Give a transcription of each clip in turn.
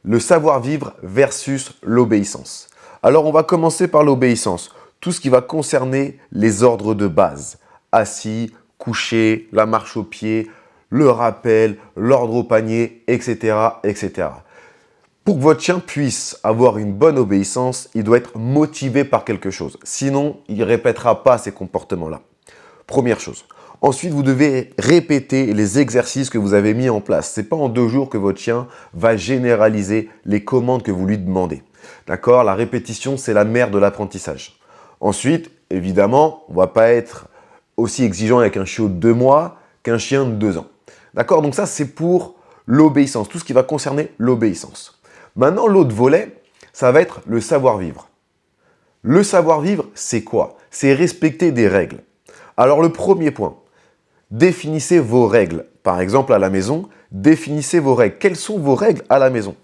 le savoir-vivre versus l'obéissance. Alors, on va commencer par l'obéissance. Tout ce qui va concerner les ordres de base. Assis, couché, la marche au pied, le rappel, l'ordre au panier, etc., etc. Pour que votre chien puisse avoir une bonne obéissance, il doit être motivé par quelque chose. Sinon, il ne répétera pas ces comportements-là. Première chose. Ensuite, vous devez répéter les exercices que vous avez mis en place. Ce n'est pas en 2 jours que votre chien va généraliser les commandes que vous lui demandez. D'accord? La répétition, c'est la mère de l'apprentissage. Ensuite, évidemment, on ne va pas être aussi exigeant avec un chiot de 2 mois qu'un chien de 2 ans. D'accord? Donc ça, c'est pour l'obéissance, tout ce qui va concerner l'obéissance. Maintenant, l'autre volet, ça va être le savoir-vivre. Le savoir-vivre, c'est quoi? C'est respecter des règles. Alors, le premier point, définissez vos règles. Par exemple, à la maison, définissez vos règles. Quelles sont vos règles à la maison?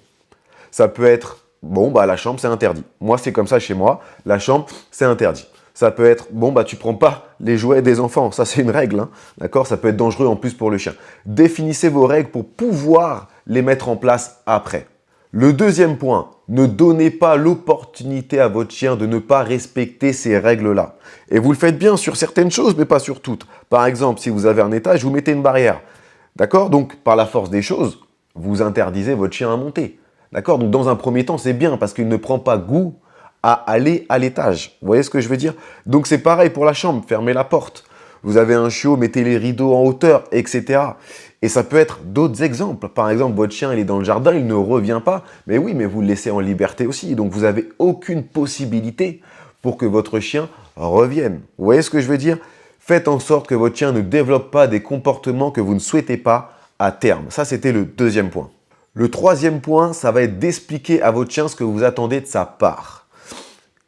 Ça peut être, la chambre, c'est interdit. Moi, c'est comme ça chez moi. La chambre, c'est interdit. Ça peut être, tu prends pas les jouets des enfants. Ça, c'est une règle. Hein. D'accord? Ça peut être dangereux en plus pour le chien. Définissez vos règles pour pouvoir les mettre en place après. Le deuxième point, ne donnez pas l'opportunité à votre chien de ne pas respecter ces règles-là. Et vous le faites bien sur certaines choses, mais pas sur toutes. Par exemple, si vous avez un étage, vous mettez une barrière. D'accord? Donc, par la force des choses, vous interdisez votre chien à monter. D'accord? Donc, dans un premier temps, c'est bien parce qu'il ne prend pas goût à aller à l'étage. Vous voyez ce que je veux dire? Donc, c'est pareil pour la chambre. Fermez la porte. Vous avez un chiot, mettez les rideaux en hauteur, etc. Et ça peut être d'autres exemples. Par exemple, votre chien, il est dans le jardin, il ne revient pas. Mais oui, mais vous le laissez en liberté aussi. Donc, vous n'avez aucune possibilité pour que votre chien revienne. Vous voyez ce que je veux dire? Faites en sorte que votre chien ne développe pas des comportements que vous ne souhaitez pas à terme. Ça, c'était le deuxième point. Le troisième point, ça va être d'expliquer à votre chien ce que vous attendez de sa part.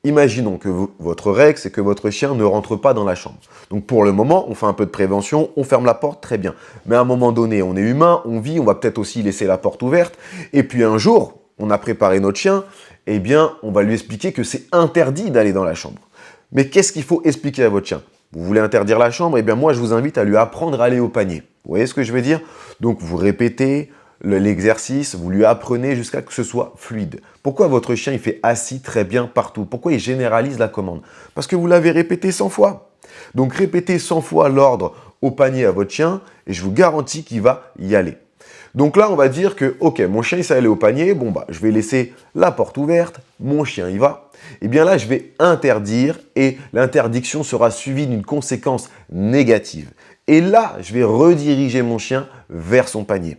Imaginons que votre règle, c'est que votre chien ne rentre pas dans la chambre. Donc pour le moment, on fait un peu de prévention, on ferme la porte, très bien. Mais à un moment donné, on est humain, on vit, on va peut-être aussi laisser la porte ouverte. Et puis un jour, on a préparé notre chien, on va lui expliquer que c'est interdit d'aller dans la chambre. Mais qu'est-ce qu'il faut expliquer à votre chien? Vous voulez interdire la chambre? Moi, je vous invite à lui apprendre à aller au panier. Vous voyez ce que je veux dire? Donc vous répétez l'exercice, vous lui apprenez jusqu'à ce que ce soit fluide. Pourquoi votre chien il fait assis très bien partout? Pourquoi il généralise la commande? Parce que vous l'avez répété 100 fois. Donc répétez 100 fois l'ordre au panier à votre chien et je vous garantis qu'il va y aller. Donc là, on va dire que, ok, mon chien il sait aller au panier, je vais laisser la porte ouverte, mon chien y va. Là, je vais interdire et l'interdiction sera suivie d'une conséquence négative. Et là, je vais rediriger mon chien vers son panier.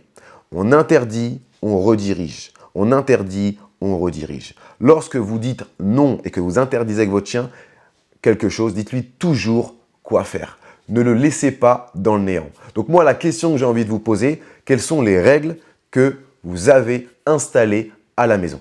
On interdit, on redirige. On interdit, on redirige. Lorsque vous dites non et que vous interdisez avec votre chien quelque chose, dites-lui toujours quoi faire. Ne le laissez pas dans le néant. Donc moi, la question que j'ai envie de vous poser, quelles sont les règles que vous avez installées à la maison?